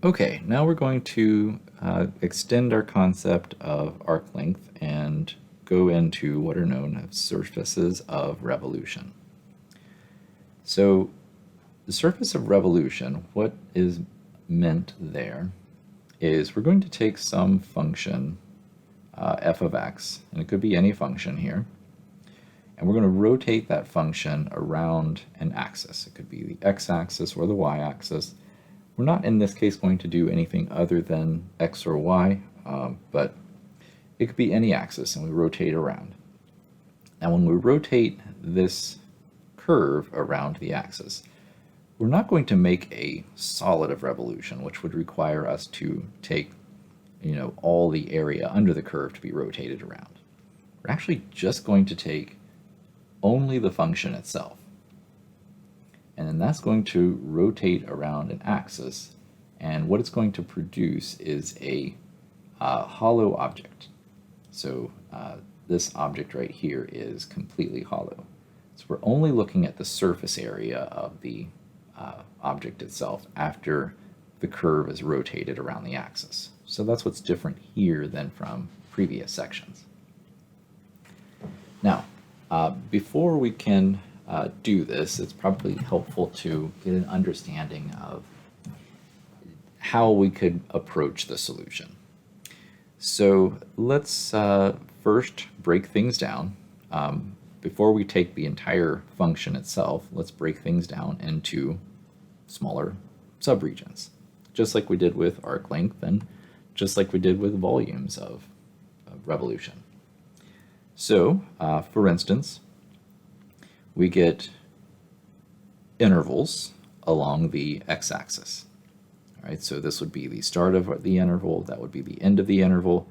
Okay, now we're going to extend our concept of arc length and go into what are known as surfaces of revolution. So the surface of revolution, what is meant there is we're going to take some function f of x, and it could be any function here, and we're going to rotate that function around an axis. It could be the x-axis or the y-axis. We're not in this case going to do anything other than x or y, but it could be any axis, and we rotate around. Now when we rotate this curve around the axis, we're not going to make a solid of revolution, which would require us to take all the area under the curve to be rotated around. We're actually just going to take only the function itself. And then that's going to rotate around an axis, and what it's going to produce is a hollow object. So this object right here is completely hollow. So we're only looking at the surface area of the object itself after the curve is rotated around the axis. So that's what's different here than from previous sections. Now, before we can do this, it's probably helpful to get an understanding of how we could approach the solution. So let's first break things down. Before we take the entire function itself, let's break things down into smaller subregions, just like we did with arc length and just like we did with volumes of revolution. So, for instance, we get intervals along the x-axis. All right, so this would be the start of the interval, that would be the end of the interval,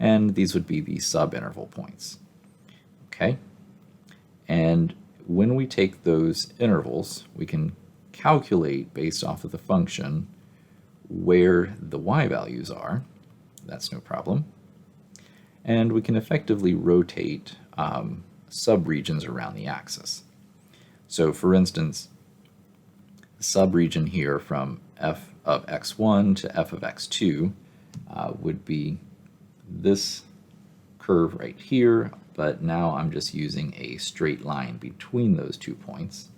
and these would be the sub-interval points. Okay, and when we take those intervals, we can calculate based off of the function where the y values are. That's no problem. And we can effectively rotate subregions around the axis. So for instance, the subregion here from f of x1 to f of x2 would be this curve right here, but now I'm just using a straight line between those 2 points.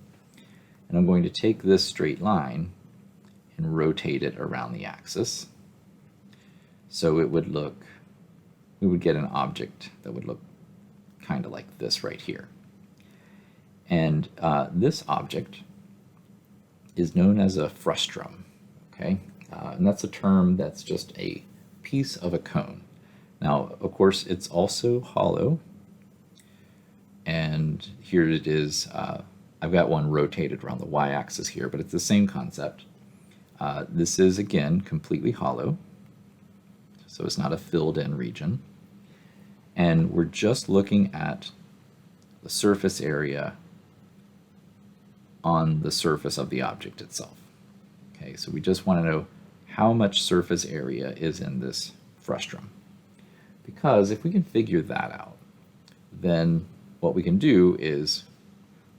And I'm going to take this straight line and rotate it around the axis. So it would look, we would get an object that would look kind of like this right here. And this object is known as a frustum, okay? And that's a term that's just a piece of a cone. Now, of course, it's also hollow, and here it is. I've got one rotated around the y-axis here, but it's the same concept. This is, again, completely hollow, so it's not a filled-in region. And we're just looking at the surface area on the surface of the object itself. Okay, so we just want to know how much surface area is in this frustum. Because if we can figure that out, then what we can do is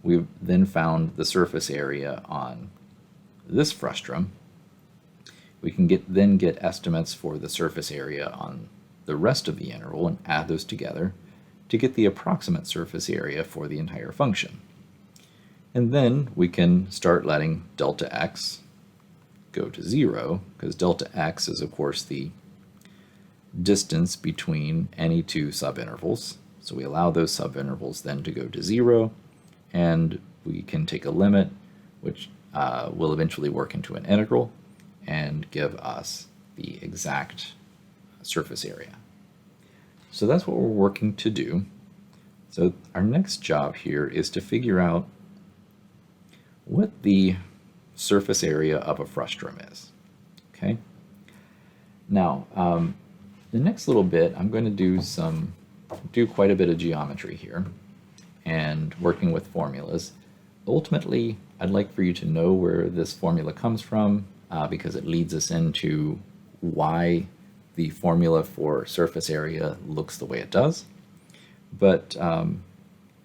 we've then found the surface area on this frustum. We can then get estimates for the surface area on the rest of the interval and add those together to get the approximate surface area for the entire function. And then we can start letting delta x go to 0, because delta x is, of course, the distance between any two subintervals. So we allow those subintervals then to go to 0, and we can take a limit, which will eventually work into an integral and give us the exact surface area. So that's what we're working to do. So our next job here is to figure out what the surface area of a frustum is. Okay. Now, the next little bit, I'm going to do quite a bit of geometry here and working with formulas. Ultimately, I'd like for you to know where this formula comes from because it leads us into why the formula for surface area looks the way it does. But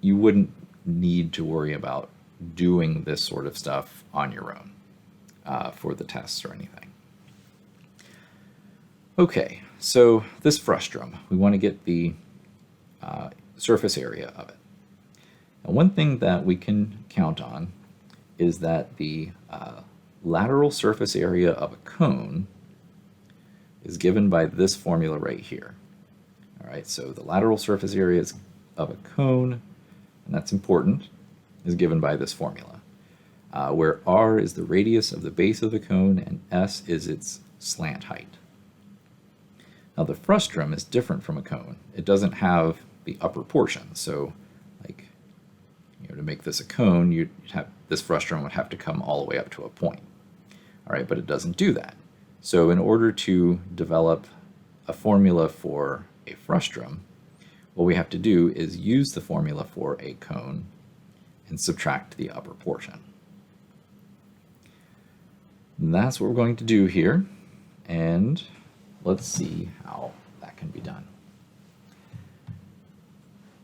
you wouldn't need to worry about doing this sort of stuff on your own for the tests or anything. Okay, so this frustrum, we want to get the surface area of it. And one thing that we can count on is that the lateral surface area of a cone is given by this formula right here. All right, so the lateral surface area of a cone, and that's important, is given by this formula, where r is the radius of the base of the cone and s is its slant height. Now the frustrum is different from a cone. It doesn't have the upper portion, so like, to make this a cone, you'd have this frustrum would have to come all the way up to a point. All right, but it doesn't do that. So in order to develop a formula for a frustrum, what we have to do is use the formula for a cone and subtract the upper portion. And that's what we're going to do here, and let's see how that can be done.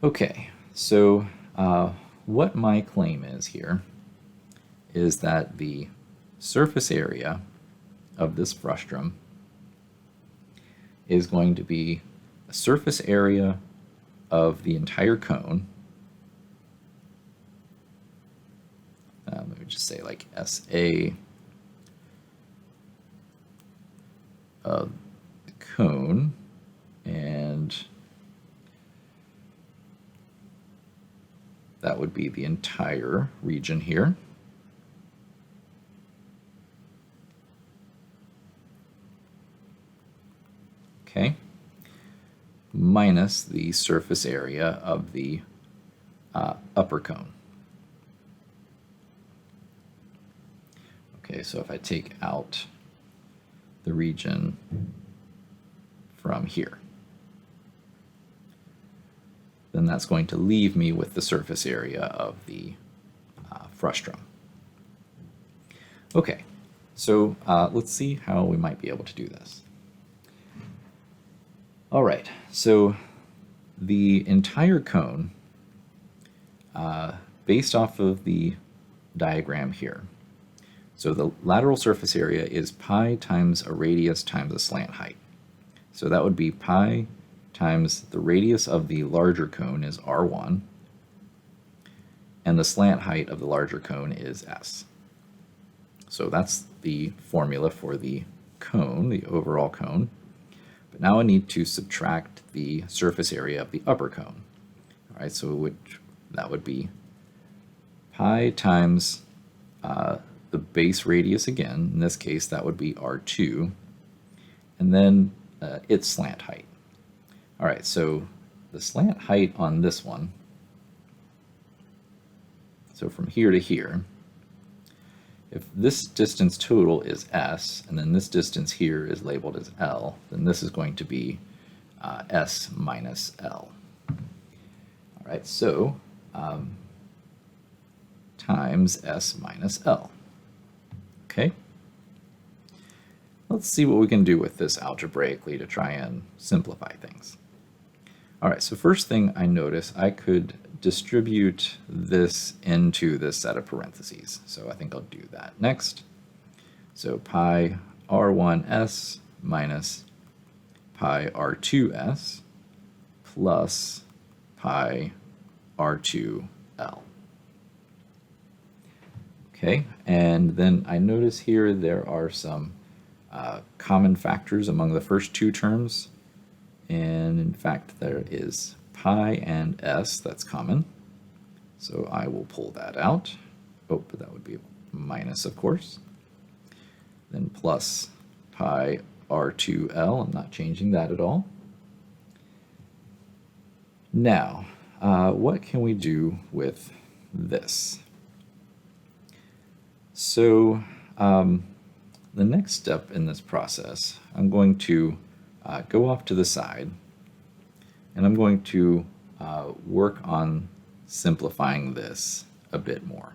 Okay, so what my claim is here is that the surface area of this frustrum is going to be a surface area of the entire cone. Let me just say like SA of the cone, and that would be the entire region here. Okay, minus the surface area of the upper cone. Okay, so if I take out the region from here, then that's going to leave me with the surface area of the frustrum. Okay, so let's see how we might be able to do this. All right, so the entire cone, based off of the diagram here, so the lateral surface area is pi times a radius times a slant height. So that would be pi times the radius of the larger cone is r1, and the slant height of the larger cone is s. So that's the formula for the cone, the overall cone. But now I need to subtract the surface area of the upper cone. All right, so that would be pi times the base radius again. In this case, that would be r2, and then its slant height. All right, so the slant height on this one, so from here to here, if this distance total is s, and then this distance here is labeled as L, then this is going to be S minus L. All right, so times S minus L. Okay. Let's see what we can do with this algebraically to try and simplify things. All right, so first thing I notice, I could distribute this into this set of parentheses. So I think I'll do that next. So pi r1s minus pi r2s plus pi r2l. Okay, and then I notice here there are some common factors among the first two terms, and in fact there is pi and s that's common, so I will pull that out. Oh, but that would be minus, of course. Then plus pi r2l, I'm not changing that at all. Now, what can we do with this? So the next step in this process, I'm going to go off to the side, and I'm going to work on simplifying this a bit more.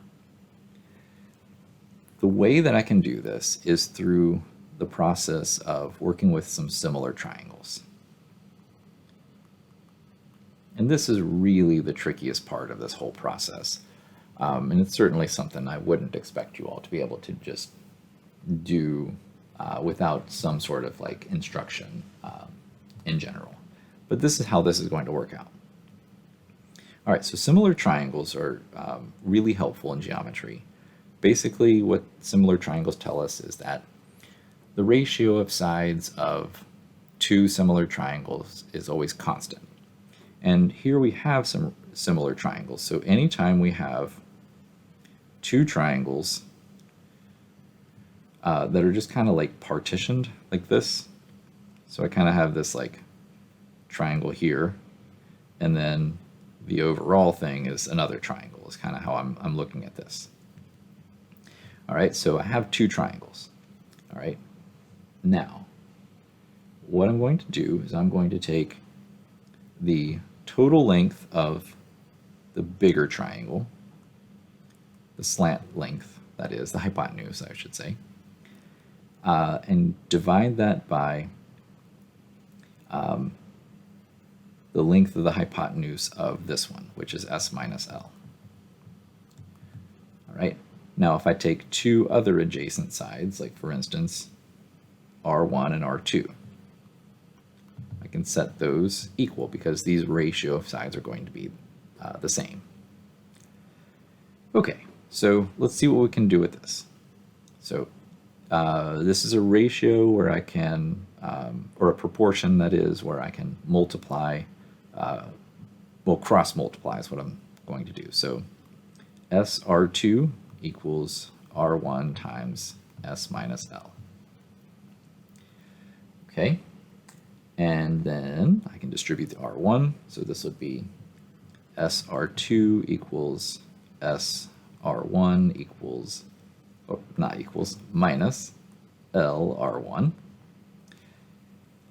The way that I can do this is through the process of working with some similar triangles. And this is really the trickiest part of this whole process. And it's certainly something I wouldn't expect you all to be able to just do without some sort of like instruction in general. But this is how this is going to work out. All right, so similar triangles are really helpful in geometry. Basically, what similar triangles tell us is that the ratio of sides of two similar triangles is always constant. And here we have some similar triangles. So anytime we have two triangles that are just kind of like partitioned like this, so I kind of have this like triangle here, and then the overall thing is another triangle, is kind of how I'm looking at this. All right, so I have two triangles. All right, now what I'm going to do is I'm going to take the total length of the bigger triangle, the slant length, that is, the hypotenuse, I should say, and divide that by the length of the hypotenuse of this one, which is s minus l. All right, now if I take two other adjacent sides, like for instance, r1 and r2, I can set those equal because these ratio of sides are going to be the same. Okay, so let's see what we can do with this. So this is a ratio where I can, or a proportion that is, where I can multiply, well, cross multiply is what I'm going to do. So SR2 equals R1 times S minus L. Okay, and then I can distribute the R1, so this would be SR2 equals SR1 equals, or not equals, minus LR1.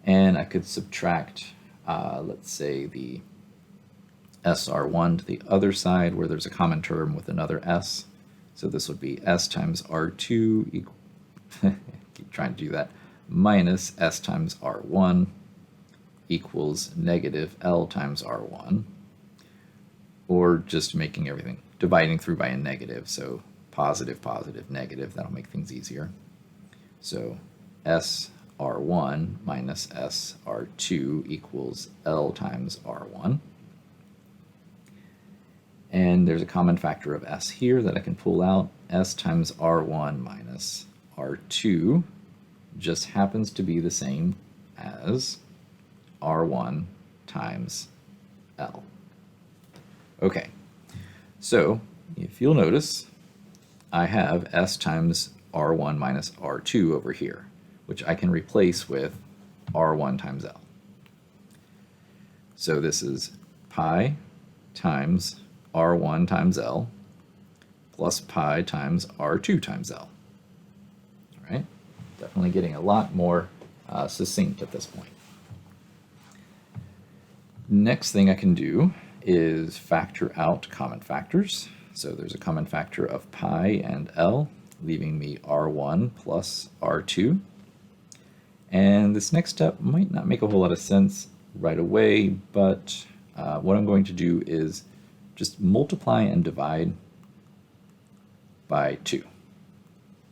And I could subtract, let's say, the SR1 to the other side where there's a common term with another S. So this would be S times R2 equal, keep trying to do that, minus S times R1 equals negative L times R1, or just making everything, dividing through by a negative, so positive, positive, negative, that'll make things easier. So SR1 minus SR2 equals L times R1. And there's a common factor of S here that I can pull out. S times R1 minus R2 just happens to be the same as R1 times L. Okay, so if you'll notice, I have S times R1 minus R2 over here, which I can replace with R1 times L. So this is pi times R1 times L plus pi times R2 times L. All right, definitely getting a lot more succinct at this point. Next thing I can do is factor out common factors. So there's a common factor of pi and L, leaving me R1 plus R2. And this next step might not make a whole lot of sense right away, but what I'm going to do is just multiply and divide by 2.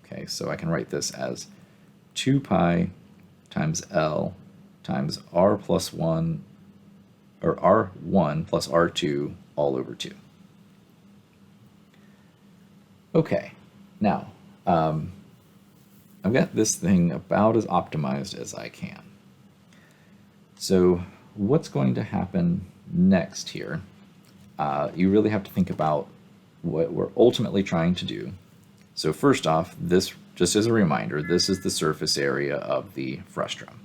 Okay, so I can write this as 2 pi times L times R plus 1, or R1 plus R2 all over 2. Okay, now I've got this thing about as optimized as I can. So what's going to happen next here? You really have to think about what we're ultimately trying to do. So first off, this, just as a reminder, this is the surface area of the frustum.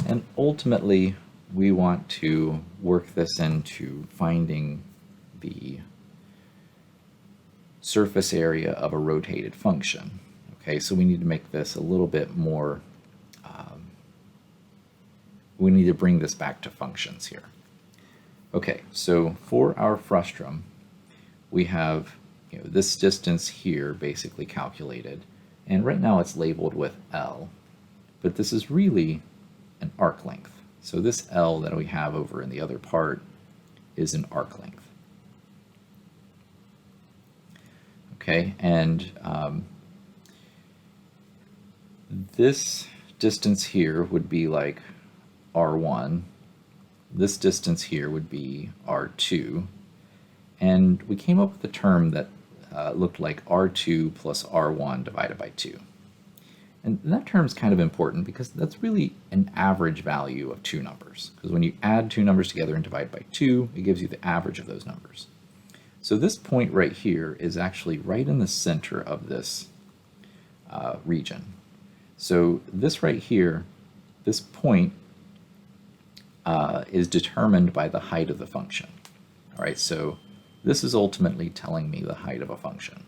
And ultimately, we want to work this into finding the surface area of a rotated function. Okay, so we need to make this a little bit more, we need to bring this back to functions here. Okay, so for our frustum, we have this distance here basically calculated, and right now it's labeled with L, but this is really an arc length. So this L that we have over in the other part is an arc length. Okay, and this distance here would be like R1. This distance here would be R2. And we came up with a term that looked like R2 plus R1 divided by 2. And that term is kind of important because that's really an average value of two numbers. Because when you add two numbers together and divide by 2, it gives you the average of those numbers. So this point right here is actually right in the center of this region. So this right here, this point is determined by the height of the function. All right, so this is ultimately telling me the height of a function,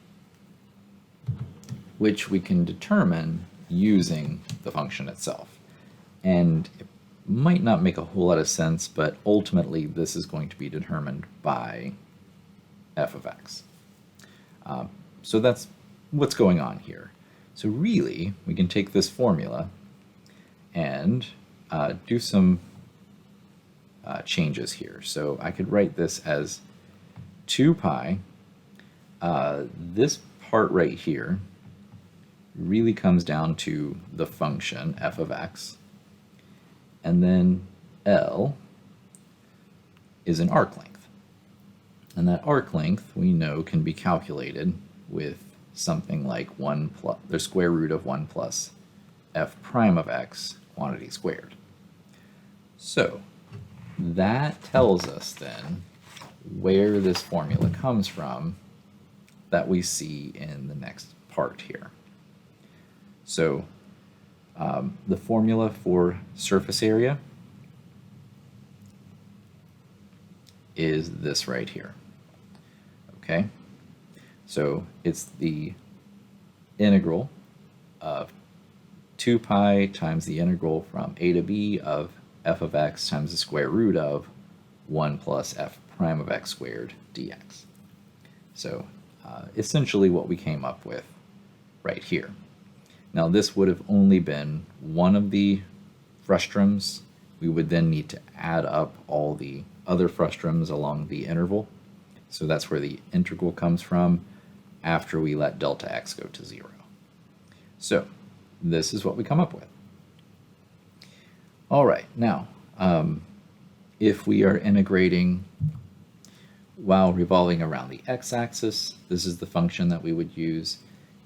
which we can determine using the function itself. And it might not make a whole lot of sense, but ultimately this is going to be determined by f of x. So that's what's going on here. So really, we can take this formula and do some changes here. So I could write this as 2 pi. This part right here really comes down to the function f of x, and then L is an arc length. And that arc length we know can be calculated with something like the square root of 1 plus f prime of x quantity squared. So that tells us then where this formula comes from that we see in the next part here. So the formula for surface area is this right here. Okay, so it's the integral of 2 pi times the integral from a to b of f of x times the square root of 1 plus f prime of x squared dx. So essentially what we came up with right here. Now this would have only been one of the frustrums. We would then need to add up all the other frustrums along the interval. So that's where the integral comes from after we let delta x go to 0. So this is what we come up with. All right, now if we are integrating while revolving around the x-axis, this is the function that we would use.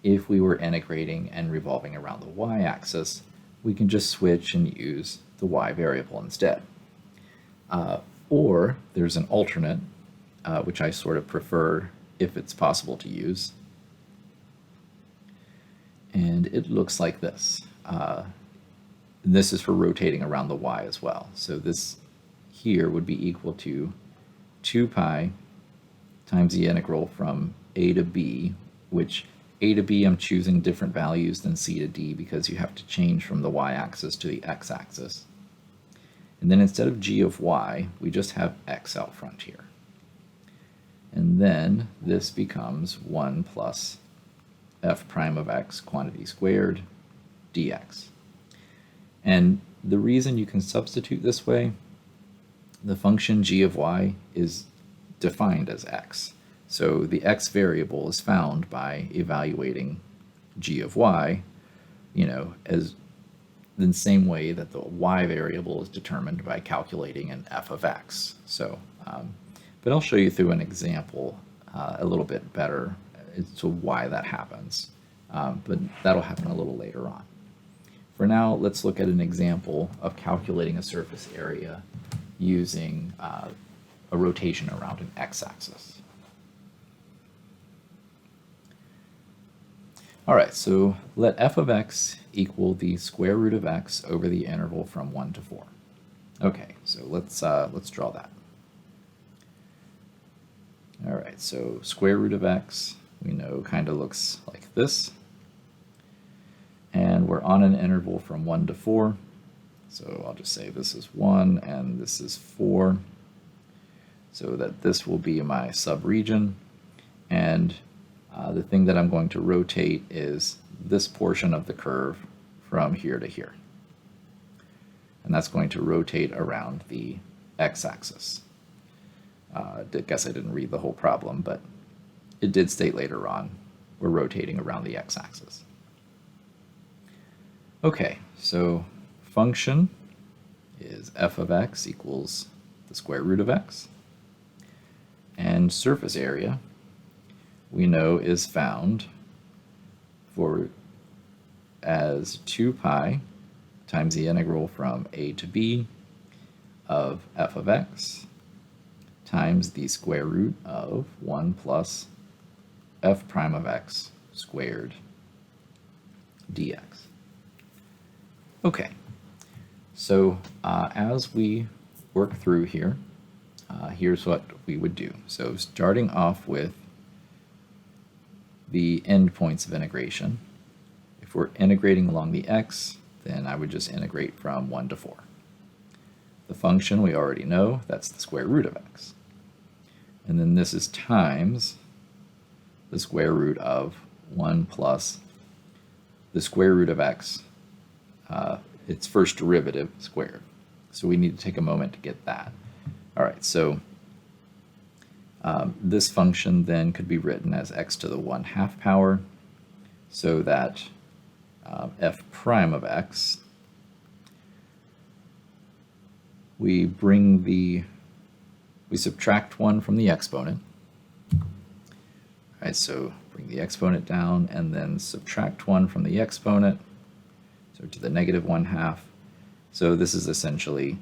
If we were integrating and revolving around the y-axis, we can just switch and use the y variable instead. Or there's an alternate, which I sort of prefer if it's possible to use. And it looks like this. This is for rotating around the y as well. So this here would be equal to 2 pi times the integral from a to b, which a to b I'm choosing different values than c to d because you have to change from the y-axis to the x-axis. And then instead of g of y, we just have x out front here. And then this becomes 1 plus f prime of x quantity squared dx. And the reason you can substitute this way, the function g of y is defined as x. So the x variable is found by evaluating g of y, as the same way that the y variable is determined by calculating an f of x. So, but I'll show you through an example a little bit better as to why that happens. But that'll happen a little later on. For now, let's look at an example of calculating a surface area using a rotation around an x-axis. All right, so let f of x equal the square root of x over the interval from 1 to 4. Okay, so let's draw that. All right, so square root of x, we know kind of looks like this. And we're on an interval from 1 to 4. So I'll just say this is 1 and this is 4. So that this will be my subregion. And the thing that I'm going to rotate is this portion of the curve from here to here. And that's going to rotate around the x-axis. I guess I didn't read the whole problem, but it did state later on we're rotating around the x-axis. Okay, so function is f of x equals the square root of x. And surface area, we know, is found for as 2 pi times the integral from a to b of f of x times the square root of 1 plus f prime of x squared dx. Okay, so as we work through here, here's what we would do. So starting off with the endpoints of integration, if we're integrating along the x, then I would just integrate from 1 to 4. The function we already know, that's the square root of x. And then this is times the square root of 1 plus the square root of x, its first derivative squared. So we need to take a moment to get that. All right, so this function then could be written as x to the 1/2 power, so that f prime of x, we subtract 1 from the exponent. All right, so bring the exponent down and then subtract 1 from the exponent, so to the negative 1/2. So this is essentially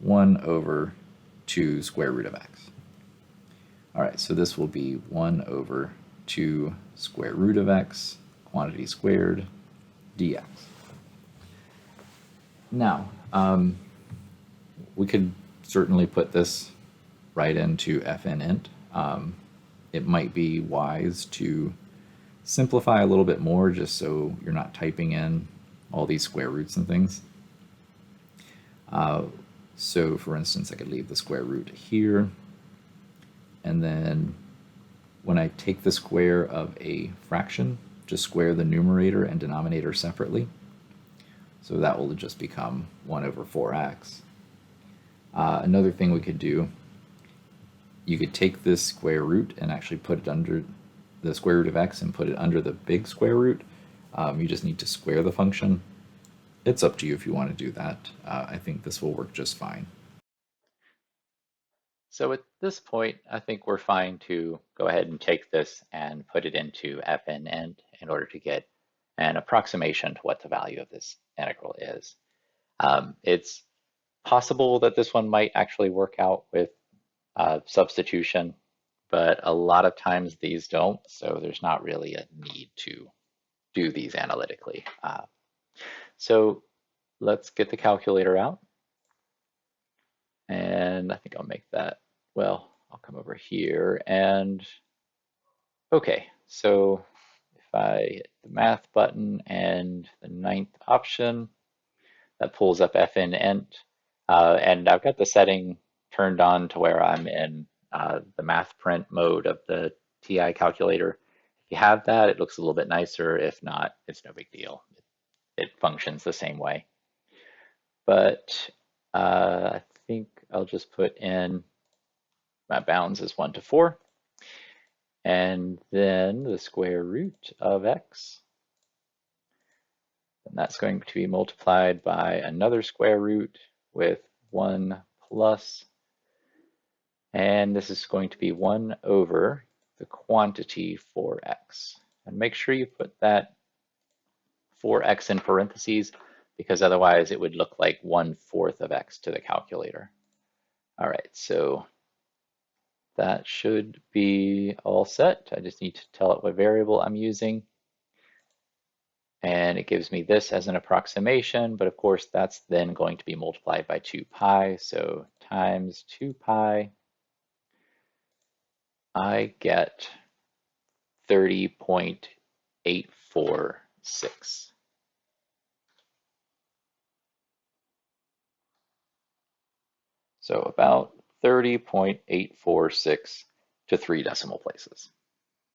1 over 2 square root of x. All right, so this will be 1 over 2 square root of x, quantity squared, dx. Now, we could certainly put this right into fn int. It might be wise to simplify a little bit more just so you're not typing in all these square roots and things. So for instance, I could leave the square root here, and then when I take the square of a fraction, just square the numerator and denominator separately. So that will just become 1 over 4x. Another thing we could do, you could take this square root and actually put it under the square root of x and put it under the big square root. You just need to square the function. It's up to you if you want to do that. I think this will work just fine. So at this point, I think we're fine to go ahead and take this and put it into fn in order to get an approximation to what the value of this integral is. It's possible that this one might actually work out with substitution, but a lot of times these don't, so there's not really a need to do these analytically. So let's get the calculator out. And I think I'll make that, well, I'll come over here and, okay, so if I hit the math button and the 9th option, that pulls up fn int, and I've got the setting turned on to where I'm in the math print mode of the TI calculator. If you have that, it looks a little bit nicer. If not, it's no big deal. It functions the same way. But I think I'll just put in my bounds is 1 to 4, and then the square root of x, and that's going to be multiplied by another square root with 1 plus, and this is going to be 1 over the quantity 4x. And make sure you put that 4x in parentheses, because otherwise it would look like 1/4 of x to the calculator. All right, so that should be all set. I just need to tell it what variable I'm using. And it gives me this as an approximation, but of course that's then going to be multiplied by 2 pi. So times 2 pi, I get 30.846. So about 30.846 to 3 decimal places.